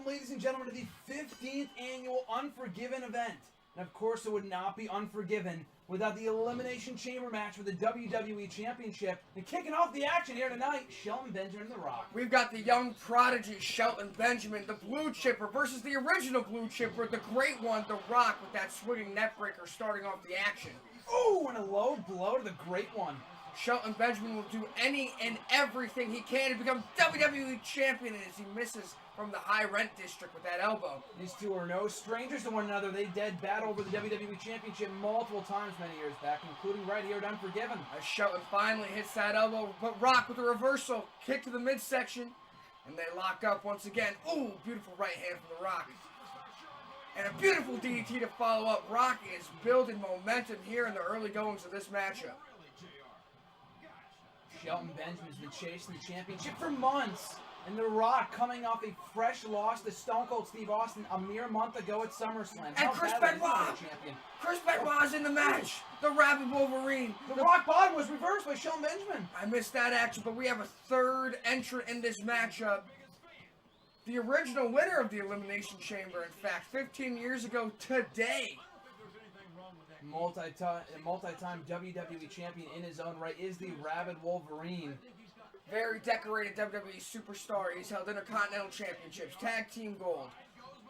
welcome, ladies and gentlemen, to the 15th annual Unforgiven event. And of course, it would not be Unforgiven without the Elimination Chamber match for the WWE Championship. And kicking off the action here tonight, Shelton, Benjamin, and The Rock. We've got the young prodigy, Shelton Benjamin, the Blue Chipper, versus the original Blue Chipper, the great one, The Rock, with that swinging neckbreaker starting off the action. Oh, and a low blow to the great one. Shelton Benjamin will do any and everything he can to become WWE Champion as he misses from the high rent district with that elbow. These two are no strangers to one another. They did battle over the WWE Championship multiple times many years back, including right here at Unforgiven. As Shelton finally hits that elbow, but Rock with a reversal, kick to the midsection, and they lock up once again. Ooh, beautiful right hand from The Rock. And a beautiful DDT to follow up. Rock is building momentum here in the early goings of this matchup. Shelton Benjamin's been chasing the championship for months. And The Rock coming off a fresh loss to Stone Cold Steve Austin a mere month ago at SummerSlam. And Chris Benoit! Chris Benoit's in the match! The Rabid Wolverine! The Rock bottom was reversed by Shelton Benjamin. I missed that action, but we have a third entrant in this matchup. The original winner of the Elimination Chamber, in fact, 15 years ago today. Multi-time WWE champion in his own right is the Rabid Wolverine. Very decorated WWE superstar. He's held Intercontinental Championships, Tag Team Gold.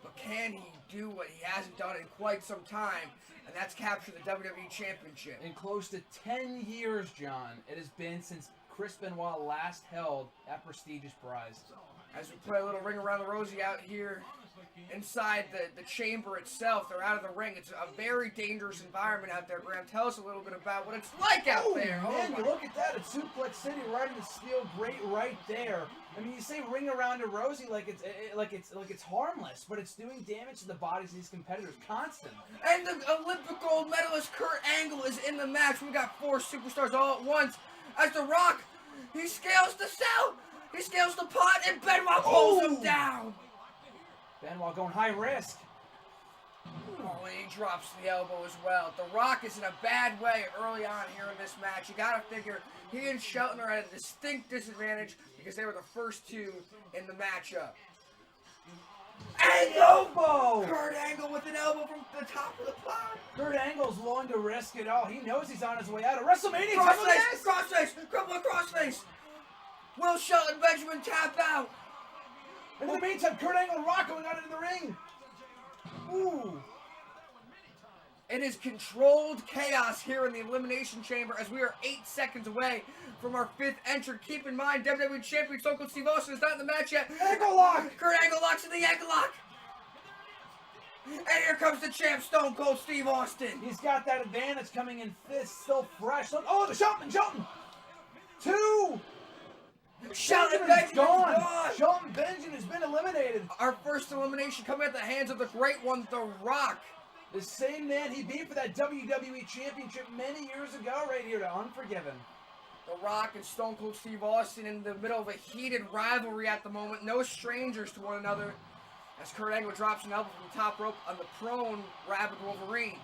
But can he do what he hasn't done in quite some time? And that's capture the WWE Championship. In close to 10 years, John, it has been since Chris Benoit last held that prestigious prize. As we play a little Ring Around the Rosie out here inside the chamber itself, they're out of the ring. It's a very dangerous environment out there. Graham, tell us a little bit about what it's like out there. Man, you look at that. It's Suplex City right in the steel grate right there. I mean, you say Ring Around a Rosie like it's harmless, but it's doing damage to the bodies of these competitors constant. And the Olympic gold medalist Kurt Angle is in the match. We got 4 superstars all at once. As The Rock, he scales the cell. He scales the pot, and Benoit pulls him down. Benoit going high risk. Oh, and he drops the elbow as well. The Rock is in a bad way early on here in this match. You gotta figure he and Shelton are at a distinct disadvantage because they were the first two in the matchup. And elbow! Kurt Angle with an elbow from the top of the pot. Kurt Angle's willing to risk it all. He knows he's on his way out of WrestleMania. Crossface, crossface, crippling crossface. Will Shelton Benjamin tap out? In the meantime, Kurt Angle and Rock going out into the ring. Ooh. It is controlled chaos here in the Elimination Chamber as we are 8 seconds away from our 5th entrant. Keep in mind, WWE Champion Stone Cold Steve Austin is not in the match yet. Ankle lock! Kurt Angle locks in the ankle lock. And here comes the champ, Stone Cold Steve Austin. He's got that advantage coming in 5th, still fresh. Oh, the Shelton! 2! Shelton Benjamin's gone! Shelton Benjamin has been eliminated. Our first elimination coming at the hands of the great one, The Rock. The same man he beat for that WWE Championship many years ago right here to Unforgiven. The Rock and Stone Cold Steve Austin in the middle of a heated rivalry at the moment. No strangers to one another. As Kurt Angle drops an elbow from the top rope on the prone Rabid Wolverine.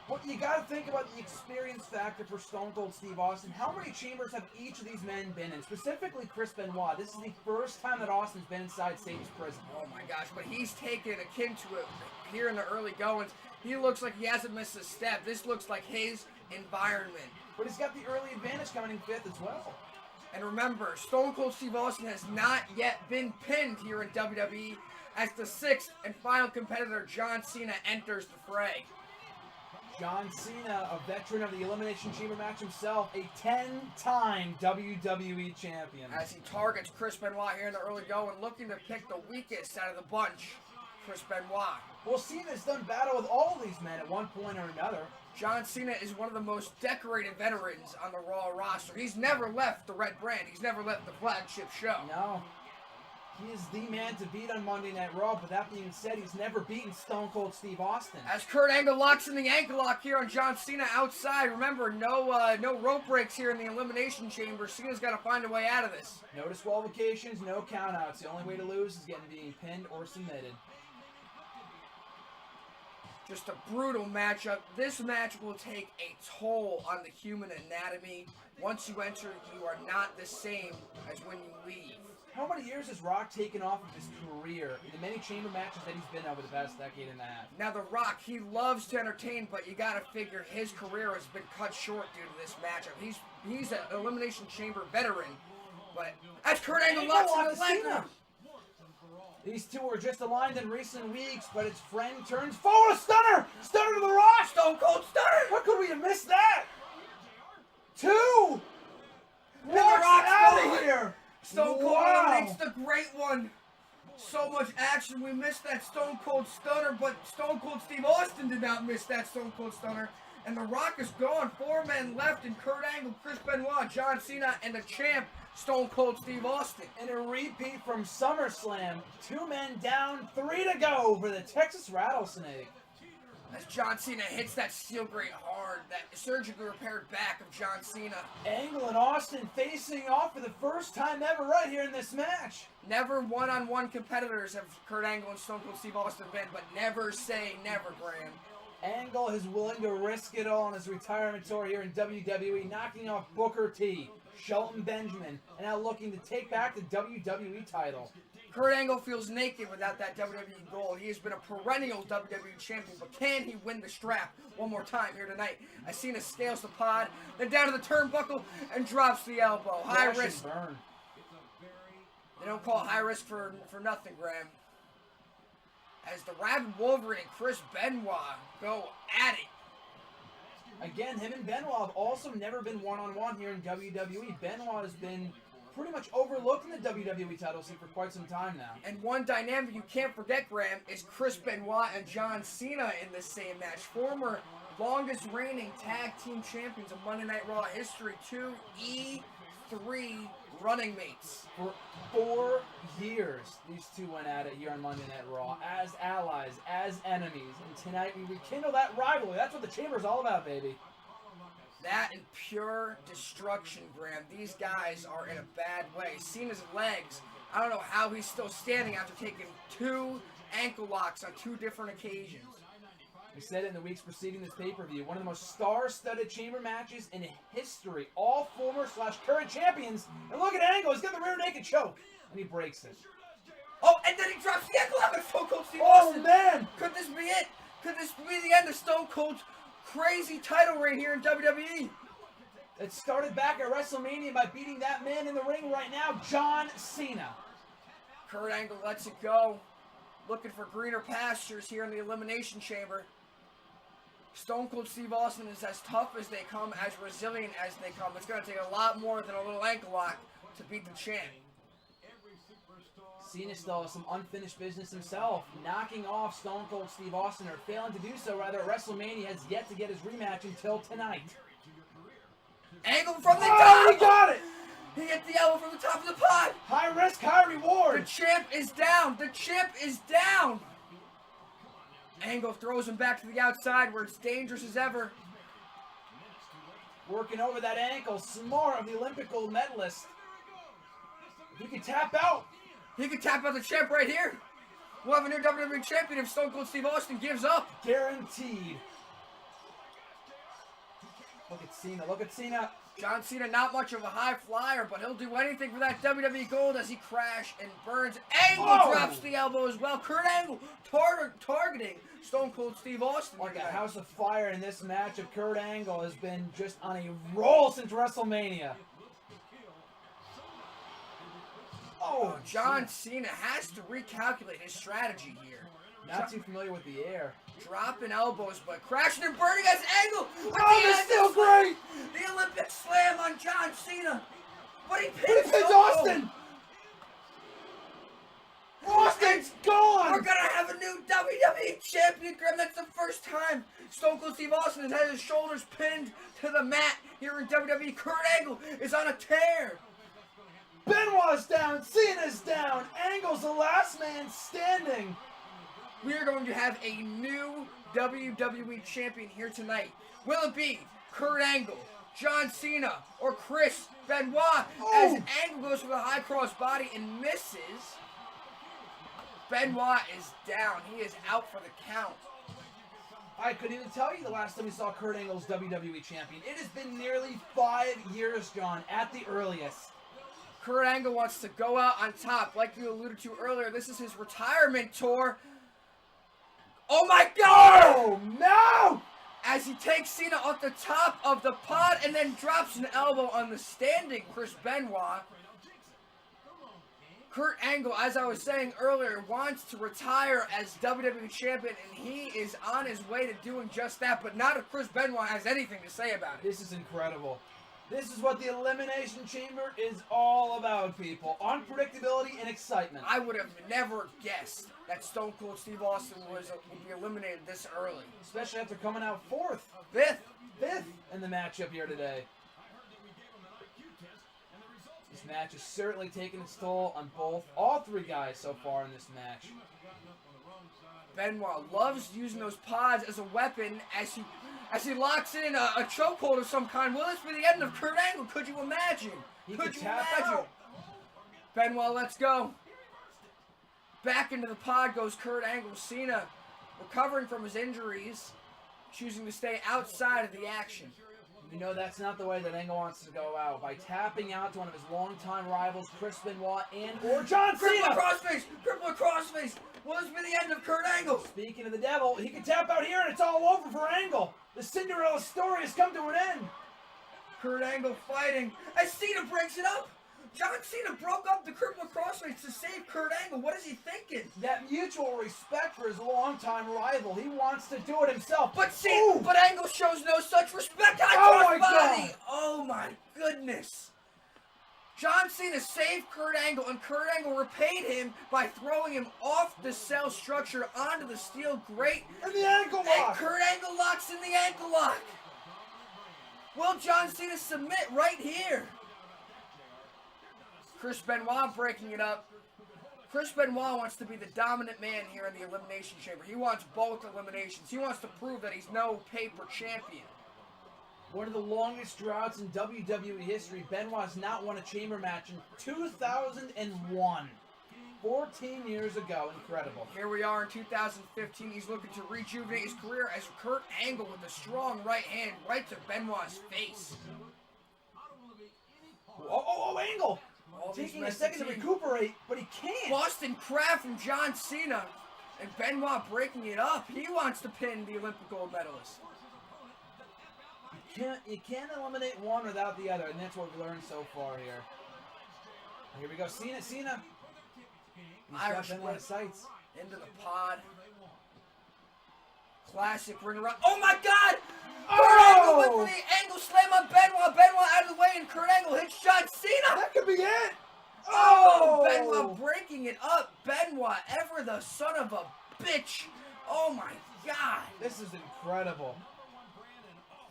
Well, you got to think about the experience factor for Stone Cold Steve Austin. How many chambers have each of these men been in? Specifically Chris Benoit. This is the first time that Austin's been inside Satan's prison. Oh my gosh, but he's taken akin to it here in the early goings. He looks like he hasn't missed a step. This looks like his environment. But he's got the early advantage coming in 5th as well. And remember, Stone Cold Steve Austin has not yet been pinned here in WWE as the 6th and final competitor, John Cena, enters the fray. John Cena, a veteran of the Elimination Chamber match himself, a 10-time WWE champion. As he targets Chris Benoit here in the early going, looking to pick the weakest out of the bunch, Chris Benoit. Well, Cena's done battle with all these men at one point or another. John Cena is one of the most decorated veterans on the Raw roster. He's never left the Red Brand. He's never left the flagship show. No. He is the man to beat on Monday Night Raw, but that being said, he's never beaten Stone Cold Steve Austin. As Kurt Angle locks in the ankle lock here on John Cena outside. Remember, no rope breaks here in the Elimination Chamber. Cena's got to find a way out of this. No disqualifications, no countouts. The only way to lose is being pinned or submitted. Just a brutal matchup. This match will take a toll on the human anatomy. Once you enter, you are not the same as when you leave. How many years has Rock taken off of his career in the many chamber matches that he's been over the past decade and a half? Now, The Rock, he loves to entertain, but you gotta figure his career has been cut short due to this matchup. He's an Elimination Chamber veteran, but that's Kurt Angle locks in the leg. These two were just aligned in recent weeks, but his friend turns forward. Stunner! Stunner to The Rock! Stone Cold Stunner! How could we have missed that? 2! And The Rock's out of here! Stone Cold eliminates the Great One. So much action. We missed that Stone Cold Stunner, but Stone Cold Steve Austin did not miss that Stone Cold Stunner. And The Rock is gone. 4 men left in Kurt Angle, Chris Benoit, John Cena, and the champ, Stone Cold Steve Austin. In a repeat from SummerSlam, 2 men down, 3 to go for the Texas Rattlesnake. As John Cena hits that steel grate hard, that surgically repaired back of John Cena. Angle and Austin facing off for the first time ever right here in this match. Never one-on-one competitors have Kurt Angle and Stone Cold Steve Austin been, but never say never, Graham. Angle is willing to risk it all on his retirement tour here in WWE, knocking off Booker T, Shelton Benjamin, and now looking to take back the WWE title. Kurt Angle feels naked without that WWE gold. He has been a perennial WWE champion, but can he win the strap one more time here tonight? Cena scales the pod, then down to the turnbuckle, and drops the elbow. High risk. Burn. They don't call it high risk for nothing, Graham. As the Rabid Wolverine and Chris Benoit go at it. Again, him and Benoit have also never been one-on-one here in WWE. Benoit has been pretty much overlooked in the WWE title scene for quite some time now. And one dynamic you can't forget, Graham, is Chris Benoit and John Cena in the same match. Former longest reigning tag team champions of Monday Night Raw history. 2 E3 running mates. For 4 years, these two went at it here on Monday Night Raw as allies, as enemies. And tonight we rekindle that rivalry. That's what the Chamber's all about, baby. That and pure destruction, Graham. These guys are in a bad way. Cena's legs, I don't know how he's still standing after taking 2 ankle locks on 2 different occasions. We said it in the weeks preceding this pay-per-view. One of the most star-studded chamber matches in history. All former/current champions. And look at Angle. He's got the rear naked choke. And he breaks it. Oh, and then he drops the ankle lock on Stone Cold Steve Oh, Austin. man. Could this be it? Could this be the end of Stone Cold's crazy title reign here in WWE? It started back at WrestleMania by beating that man in the ring right now, John Cena. Kurt Angle lets it go. Looking for greener pastures here in the Elimination Chamber. Stone Cold Steve Austin is as tough as they come, as resilient as they come. It's going to take a lot more than a little ankle lock to beat the champ. Cena still has some unfinished business himself, knocking off Stone Cold Steve Austin, or failing to do so rather at WrestleMania, has yet to get his rematch until tonight. Angle from the Oh, top! he got it! He hit the elbow from the top of the pod! High risk, high The reward! champ is down! The champ is down! Angle throws him back to the outside where it's dangerous as ever. Working over that ankle, smart of the Olympic gold medalist. If he can tap out. He can tap out the champ right here. We'll have a new WWE champion if Stone Cold Steve Austin gives up. Guaranteed. Look at Cena, look at Cena. John Cena, not much of a high flyer, but he'll do anything for that WWE gold as he crash and burns. Angle drops the elbow as well. Kurt Angle targeting Stone Cold Steve Austin. Like a house of fire in this match of Kurt Angle has been just on a roll since WrestleMania. Oh, John Cena has to recalculate his strategy here. Not too familiar with the air. Dropping elbows, but crashing and burning as Angle. Oh, that's still great! The Olympic slam on John Cena. But he pins Austin! Austin's gone! We're gonna have a new WWE champion, Graham. That's the first time Stone Cold Steve Austin has had his shoulders pinned to the mat here in WWE. Kurt Angle is on a tear. Benoit's down, Cena's down, Angle's the last man standing. We are going to have a new WWE champion here tonight. Will it be Kurt Angle, John Cena, or Chris Benoit? As Angle goes for the high cross body and misses. Benoit is down. He is out for the count. I couldn't even tell you the last time we saw Kurt Angle's WWE champion. It has been nearly 5 years, John, at the earliest. Kurt Angle wants to go out on top. Like you alluded to earlier, this is his retirement tour. Oh my God! Oh, no! As he takes Cena off the top of the pod and then drops an elbow on the standing Chris Benoit. Kurt Angle, as I was saying earlier, wants to retire as WWE Champion, and he is on his way to doing just that, but not if Chris Benoit has anything to say about it. This is incredible. This is what the Elimination Chamber is all about, people. Unpredictability and excitement. I would have never guessed that Stone Cold Steve Austin would be eliminated this early. Especially after coming out 4th. 5th in the matchup here today. This match has certainly taken its toll on all 3 guys so far in this match. Benoit loves using those pods as a weapon as he locks in a chokehold of some kind. Will this be the end of Kurt Angle? Could you imagine? Could you imagine? Benoit lets go. Back into the pod goes Kurt Angle. Cena, recovering from his injuries, choosing to stay outside of the action. You know that's not the way that Angle wants to go out. By tapping out to one of his longtime rivals, Chris Benoit or John Cena. Crippler crossface! Crippler crossface! Will this be the end of Kurt Angle? Speaking of the devil, he can tap out here and it's all over for Angle. The Cinderella story has come to an end. Kurt Angle fighting as Cena breaks it up. John Cena broke up the crippler crossface to save Kurt Angle. What is he thinking? That mutual respect for his longtime rival. He wants to do it himself. But Angle shows no such respect. Oh my God! Oh my goodness. John Cena saved Kurt Angle, and Kurt Angle repaid him by throwing him off the cell structure onto the steel grate. And the ankle lock! And Kurt Angle locks in the ankle lock. Will John Cena submit right here? Chris Benoit breaking it up. Chris Benoit wants to be the dominant man here in the Elimination Chamber. He wants both eliminations. He wants to prove that he's no paper champion. One of the longest droughts in WWE history. Benoit's not won a chamber match in 2001. 14 years ago. Incredible. Here we are in 2015. He's looking to rejuvenate his career as Kurt Angle with a strong right hand right to Benoit's face. Oh, Angle! Taking a second to recuperate, but he can't. Boston Crab from John Cena. And Benoit breaking it up. He wants to pin the Olympic gold medalist. You can't eliminate one without the other, and that's what we learned so far here. Here we go. Cena. He's Irish got Benoit sights. Into the pod. Classic ring around. Oh my God! Kurt Angle went for the angle slam on Benoit. Benoit out of the way, and Kurt Angle hits John Cena. That could be it. Benoit breaking it up. Benoit, ever the son of a bitch. Oh my God. This is incredible.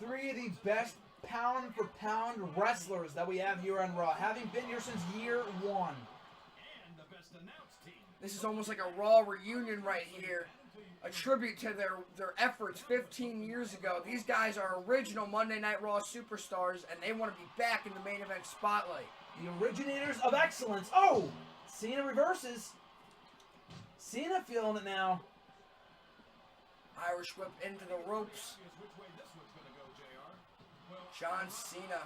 3 of the best pound-for-pound wrestlers that we have here on Raw, having been here since year 1. This is almost like a Raw reunion right here. A tribute to their efforts 15 years ago. These guys are original Monday Night Raw superstars, and they want to be back in the main event spotlight. The originators of excellence. Oh! Cena reverses. Cena feeling it now. Irish whip into the ropes. John Cena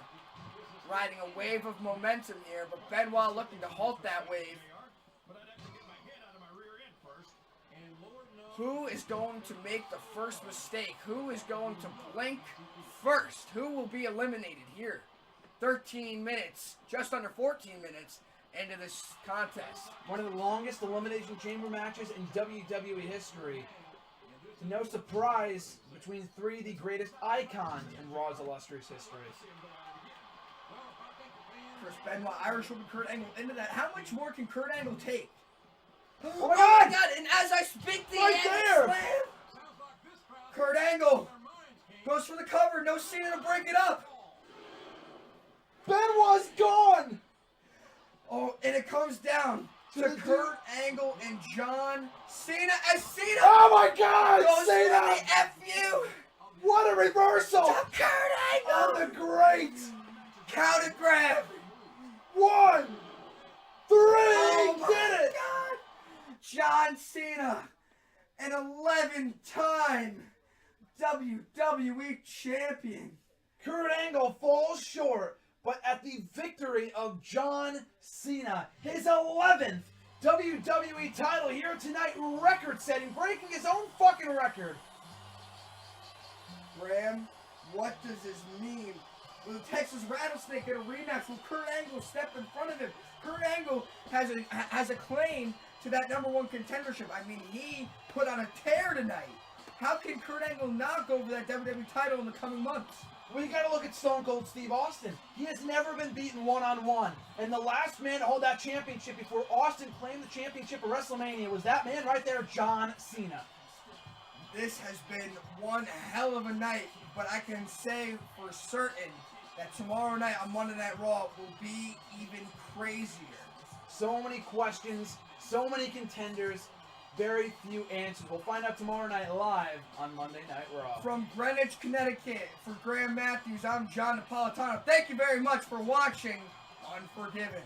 riding a wave of momentum here, but Benoit looking to halt that wave. Who is going to make the first mistake? Who is going to blink first? Who will be eliminated here? 13 minutes, just under 14 minutes into this contest. One of the longest Elimination Chamber matches in WWE history. No surprise between 3 of the greatest icons in Raw's illustrious history. Chris Benoit, Irish whip, Kurt Angle into that. How much more can Kurt Angle take? Oh my God! And as I speak, the right there! Slam. Kurt Angle goes for the cover. No Cena to break it up. Benoit's gone! Oh, and it comes down to Kurt Angle and John Cena as Cena. Oh my God! Goes Cena! for the FU. What a reversal! To Kurt Angle! On the great! Count and grab. 1, 3! Oh my Did it! God. John Cena, an 11-time WWE Champion. Kurt Angle falls short, but at the victory of John Cena, his 11th WWE title here tonight, record-setting, breaking his own fucking record. Graham, what does this mean? Will the Texas Rattlesnake get a rematch? Will Kurt Angle step in front of him? Kurt Angle has a claim to that #1 contendership. I mean, he put on a tear tonight. How can Kurt Angle not go for that WWE title in the coming months? We gotta look at Stone Cold Steve Austin. He has never been beaten one-on-one. And the last man to hold that championship before Austin claimed the championship at WrestleMania was that man right there, John Cena. This has been one hell of a night, but I can say for certain that tomorrow night on Monday Night Raw will be even crazier. So many questions, so many contenders, very few answers. We'll find out tomorrow night live on Monday Night Raw. From Greenwich, Connecticut, for Graham Matthews, I'm John Napolitano. Thank you very much for watching Unforgiven.